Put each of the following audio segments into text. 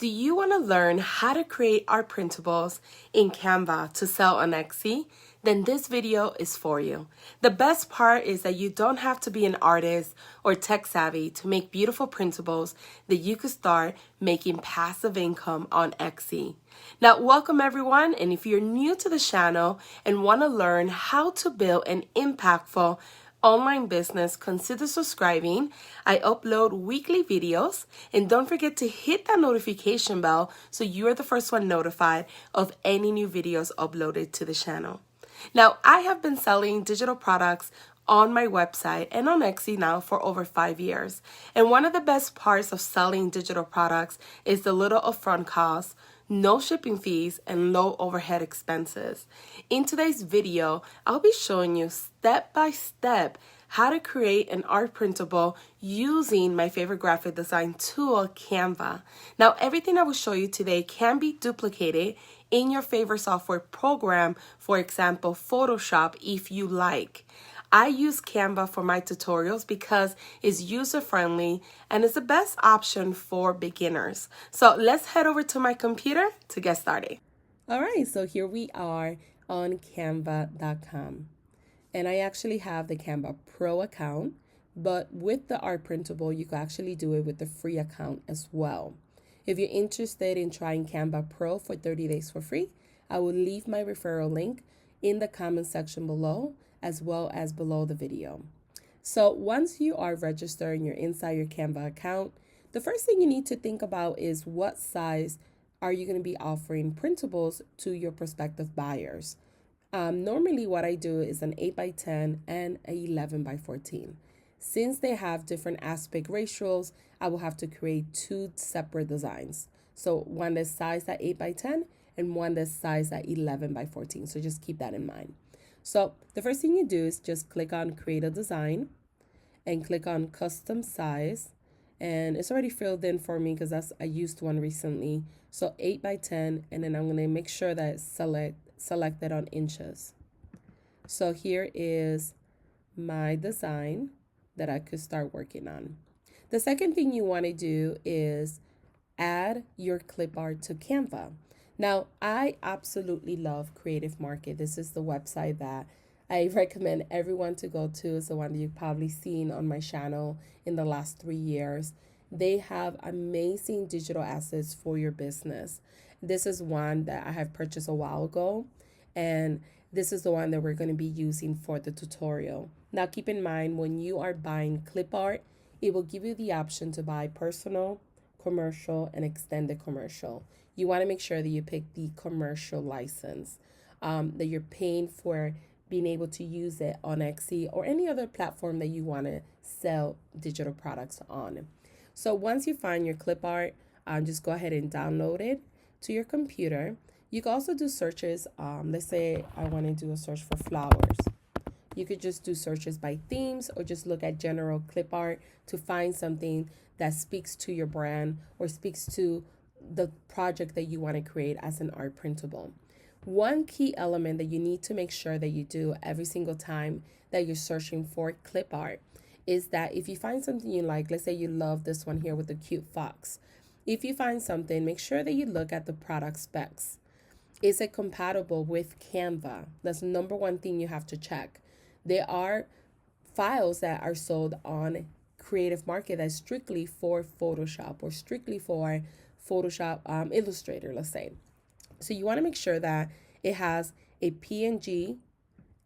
Do you want to learn how to create art printables in Canva to sell on Etsy? Then this video is for you. The best part is that you don't have to be an artist or tech savvy to make beautiful printables that you could start making passive income on Etsy. Now, welcome everyone, and if you're new to the channel and want to learn how to build an impactful online business, consider subscribing. I upload weekly videos, and don't forget to hit that notification bell so you're the first one notified of any new videos uploaded to the channel. Now, I have been selling digital products on my website and on Etsy now for over 5 years. And one of the best parts of selling digital products is the little upfront costs, no shipping fees, and low overhead expenses. In today's video, I'll be showing you step by step how to create an art printable using my favorite graphic design tool, Canva. Now, everything I will show you today can be duplicated in your favorite software program, for example, Photoshop, if you like. I use Canva for my tutorials because it's user-friendly and it's the best option for beginners. So let's head over to my computer to get started. All right, so here we are on canva.com. And I actually have the Canva Pro account, but with the art printable, you can actually do it with the free account as well. If you're interested in trying Canva Pro for 30 days for free, I will leave my referral link in the comment section below, as well as below the video. So once you are registered and you're inside your Canva account, the first thing you need to think about is what size are you going to be offering printables to your prospective buyers. Normally what I do is an 8x10 and an 11x14. Since they have different aspect ratios, I will have to create two separate designs. So one that's sized at 8x10 and one that's sized at 11x14. So just keep that in mind. So the first thing you do is just click on create a design and click on custom size. And it's already filled in for me because I used one recently. So 8x10, and then I'm going to make sure that it's selected on inches. So here is my design that I could start working on. The second thing you want to do is add your clip art to Canva. Now, I absolutely love Creative Market. This is the website that I recommend everyone to go to. It's the one that you've probably seen on my channel in the last 3 years. They have amazing digital assets for your business. This is one that I have purchased a while ago, and this is the one that we're going to be using for the tutorial. Now, keep in mind, when you are buying clip art, it will give you the option to buy personal, commercial, and extended commercial. You want to make sure that you pick the commercial license, that you're paying for being able to use it on Etsy or any other platform that you want to sell digital products on. So once you find your clip art, just go ahead and download it to your computer. You can also do searches. Let's say I want to do a search for flowers. You could just do searches by themes or just look at general clip art to find something that speaks to your brand or speaks to the project that you want to create as an art printable. One key element that you need to make sure that you do every single time that you're searching for clip art is that if you find something you like, let's say you love this one here with the cute fox. If you find something, make sure that you look at the product specs. Is it compatible with Canva? That's the number one thing you have to check. There are files that are sold on Creative Market that's strictly for Photoshop or strictly for Photoshop Illustrator, let's say. So you want to make sure that it has a PNG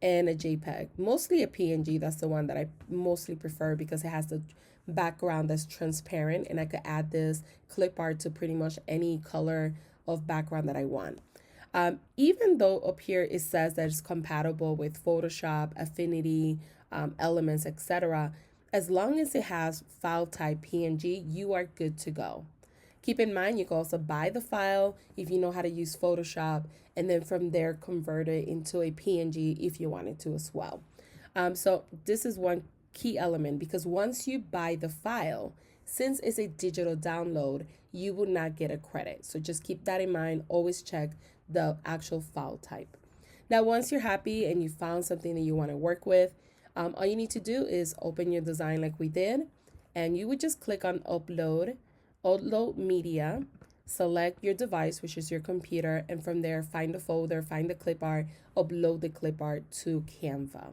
and a JPEG. Mostly a PNG, that's the one that I mostly prefer because it has the background that's transparent, and I could add this clip art to pretty much any color of background that I want. Even though up here it says that it's compatible with Photoshop, Affinity, Elements, etc., as long as it has file type PNG, you are good to go. Keep in mind, you can also buy the file if you know how to use Photoshop, and then from there convert it into a PNG if you wanted to as well. So this is one key element, because once you buy the file, since it's a digital download, you will not get a credit. So just keep that in mind. Always check the actual file type. Now, once you're happy and you found something that you want to work with, all you need to do is open your design like we did, and you would just click on upload media, select your device, which is your computer, and from there, find the folder, find the clip art, upload the clip art to Canva,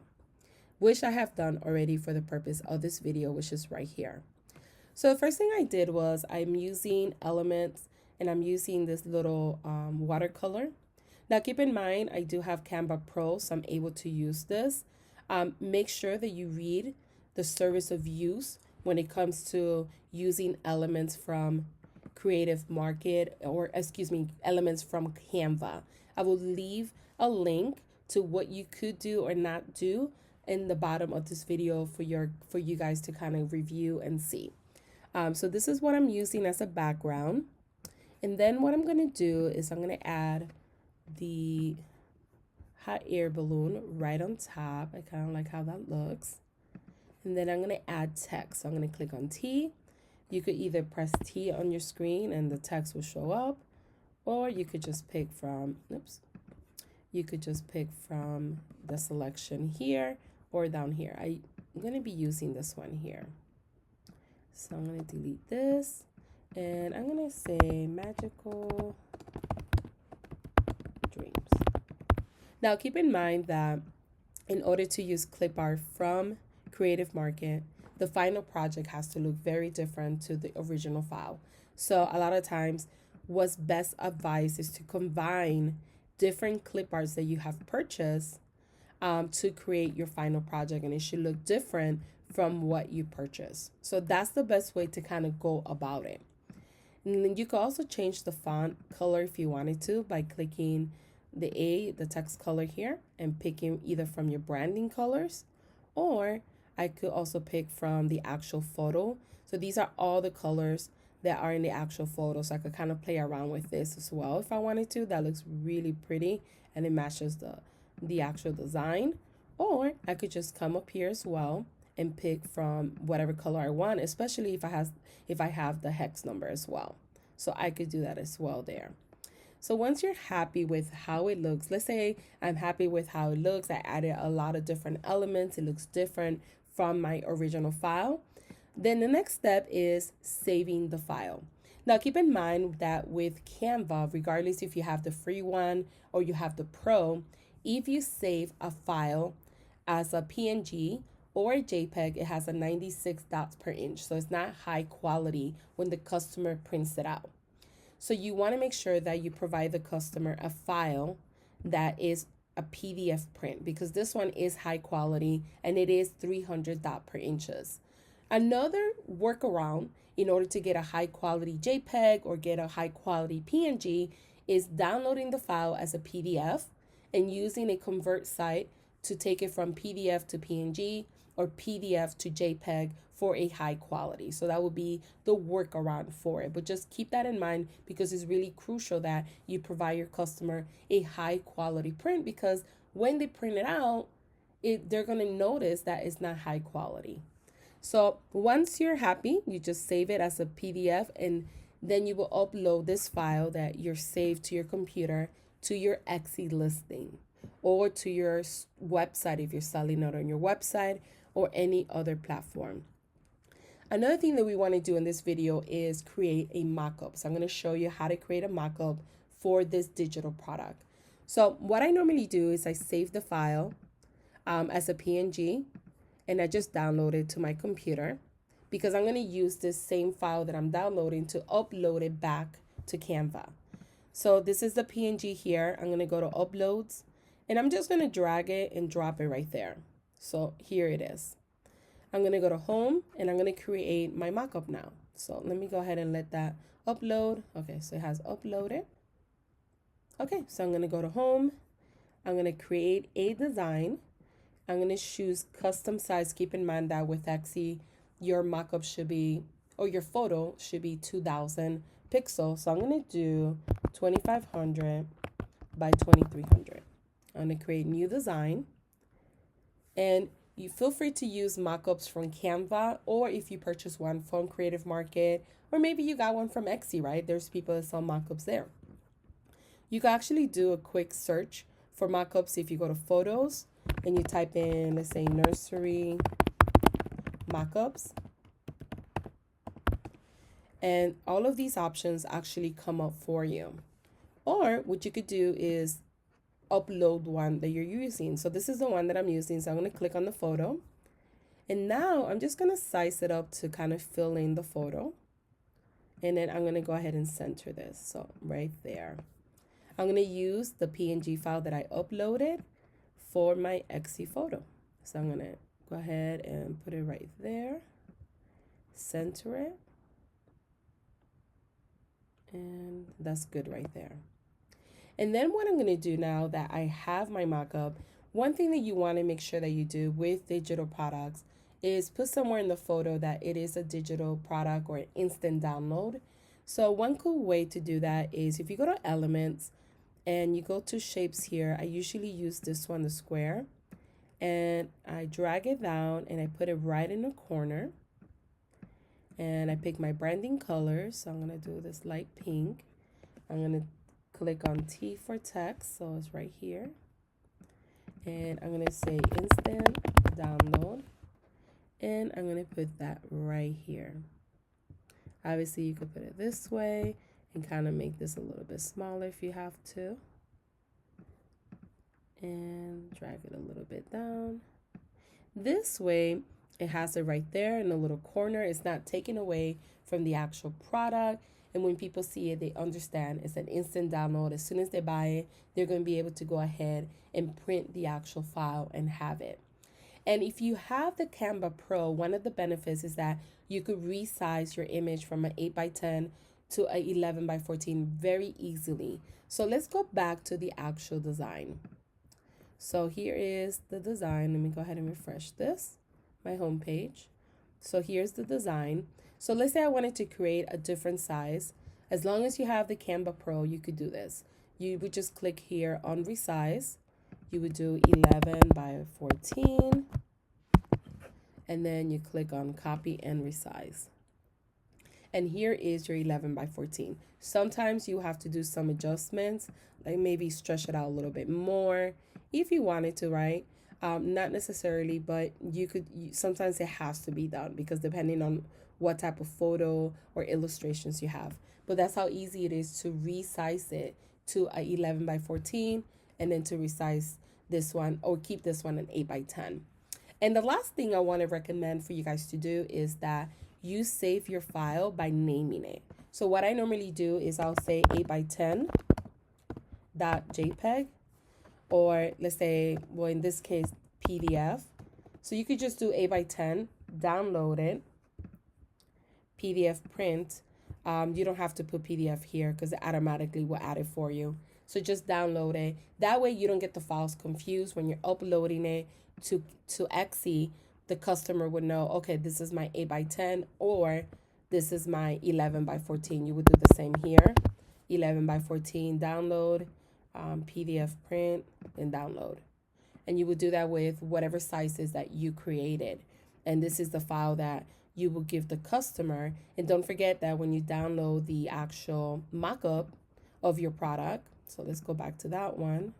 which I have done already for the purpose of this video, which is right here. So the first thing I did was I'm using elements, and I'm using this little watercolor. Now keep in mind, I do have Canva Pro, so I'm able to use this. Make sure that you read the service of use when it comes to using elements from Creative Market, or excuse me, elements from Canva. I will leave a link to what you could do or not do in the bottom of this video for you guys to kind of review and see. So this is what I'm using as a background. And then what I'm going to do is I'm going to add the hot air balloon right on top. I kind of like how that looks. And then I'm going to add text. So I'm going to click on T. You could either press T on your screen and the text will show up, or you could just pick from, you could just pick from the selection here or down here. I'm going to be using this one here. So I'm going to delete this, and I'm going to say magical dreams. Now keep in mind that in order to use clip art from Creative Market, the final project has to look very different to the original file. So a lot of times what's best advised is to combine different clip arts that you have purchased to create your final project, and it should look different from what you purchased. So that's the best way to kind of go about it. And then you can also change the font color if you wanted to by clicking the text color here, and picking either from your branding colors, or I could also pick from the actual photo. So these are all the colors that are in the actual photo. So I could kind of play around with this as well if I wanted to. That looks really pretty and it matches the actual design. Or I could just come up here as well and pick from whatever color I want, especially if I have the hex number as well. So I could do that as well there. So once you're happy with how it looks, let's say I'm happy with how it looks, I added a lot of different elements, it looks different from my original file, then the next step is saving the file. Now keep in mind that with Canva, regardless if you have the free one or you have the Pro, if you save a file as a PNG or a JPEG, it has a 96 dots per inch. So it's not high quality when the customer prints it out. So you want to make sure that you provide the customer a file that is a PDF print, because this one is high quality and it is 300 dot per inches. Another workaround in order to get a high quality JPEG or get a high quality PNG is downloading the file as a PDF and using a convert site to take it from PDF to PNG or PDF to JPEG for a high quality. So that would be the workaround for it. But just keep that in mind, because it's really crucial that you provide your customer a high quality print, because when they print it out, they're going to notice that it's not high quality. So once you're happy, you just save it as a PDF, and then you will upload this file that you're saved to your computer to your Etsy listing or to your website if you're selling it on your website or any other platform. Another thing that we want to do in this video is create a mockup. So I'm going to show you how to create a mockup for this digital product. So what I normally do is I save the file as a PNG, and I just download it to my computer, because I'm going to use this same file that I'm downloading to upload it back to Canva. So this is the PNG here. I'm going to go to uploads, and I'm just going to drag it and drop it right there. So here it is. I'm going to go to home, and I'm going to create my mockup now. So let me go ahead and let that upload. Okay, so it has uploaded. Okay, so I'm going to go to home. I'm going to create a design. I'm going to choose custom size. Keep in mind that with Etsy, your mockup should be, or your photo should be 2000 pixels. So I'm going to do 2500 by 2300. I'm going to create new design. And you feel free to use mockups from Canva, or if you purchase one from Creative Market, or maybe you got one from Etsy, right? There's people that sell mockups there. You can actually do a quick search for mockups if you go to photos and you type in, let's say, nursery mockups. And all of these options actually come up for you. Or what you could do is upload one that you're using. So this is the one that I'm using. So I'm going to click on the photo. And now I'm just going to size it up to kind of fill in the photo. And then I'm going to go ahead and center this. So right there. I'm going to use the PNG file that I uploaded for my Etsy photo. So I'm going to go ahead and put it right there. Center it. And that's good right there. And then what I'm going to do now that I have my mock-up, one thing that you want to make sure that you do with digital products is put somewhere in the photo that it is a digital product or an instant download. So one cool way to do that is if you go to Elements and you go to Shapes here, I usually use this one, the square, and I drag it down and I put it right in the corner. And I pick my branding color, so I'm going to do this light pink. I'm going to click on T for text, so it's right here. And I'm going to say instant download. And I'm going to put that right here. Obviously, you could put it this way and kind of make this a little bit smaller if you have to. And drag it a little bit down. This way, it has it right there in the little corner. It's not taken away from the actual product. And when people see it, they understand it's an instant download. As soon as they buy it, they're going to be able to go ahead and print the actual file and have it. And if you have the Canva Pro, one of the benefits is that you could resize your image from an 8x10 to an 11x14 very easily. So let's go back to the actual design. So here is the design. Let me go ahead and refresh this, my home page. So here's the design. So let's say I wanted to create a different size. As long as you have the Canva Pro, you could do this. You would just click here on resize. You would do 11x14. And then you click on copy and resize. And here is your 11x14. Sometimes you have to do some adjustments, like maybe stretch it out a little bit more if you wanted to, right? Not necessarily, but sometimes it has to be done because depending on what type of photo or illustrations you have. But that's how easy it is to resize it to a 11x14 and then to resize this one or keep this one an 8x10. And the last thing I want to recommend for you guys to do is that you save your file by naming it. So what I normally do is I'll say 8x10.jpg, or let's say, well, in this case, PDF. So you could just do 8x10, download it, PDF print. You don't have to put PDF here because it automatically will add it for you. So just download it. That way you don't get the files confused when you're uploading it to Etsy. The customer would know, okay, this is my 8x10 or this is my 11x14. You would do the same here. 11x14 download, PDF print, and download. And you would do that with whatever sizes that you created. And this is the file that you will give the customer. And don't forget that when you download the actual mock-up of your product, so let's go back to that one.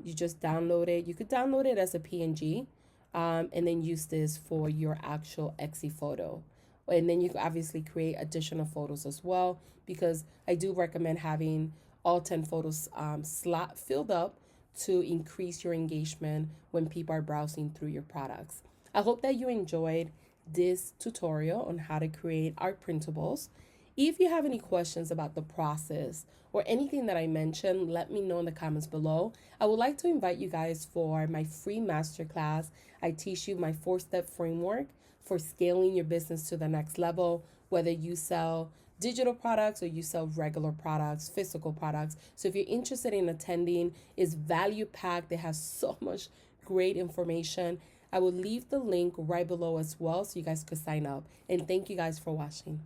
You just download it. You could download it as a PNG. And then use this for your actual Etsy photo. And then you can obviously create additional photos as well, because I do recommend having all 10 photos slot filled up to increase your engagement when people are browsing through your products. I hope that you enjoyed this tutorial on how to create art printables. If you have any questions about the process or anything that I mentioned, let me know in the comments below. I would like to invite you guys for my free masterclass. I teach you my 4-step framework for scaling your business to the next level, whether you sell digital products or you sell regular products, physical products. So if you're interested in attending, it's value packed. It has so much great information. I will leave the link right below as well so you guys could sign up. And thank you guys for watching.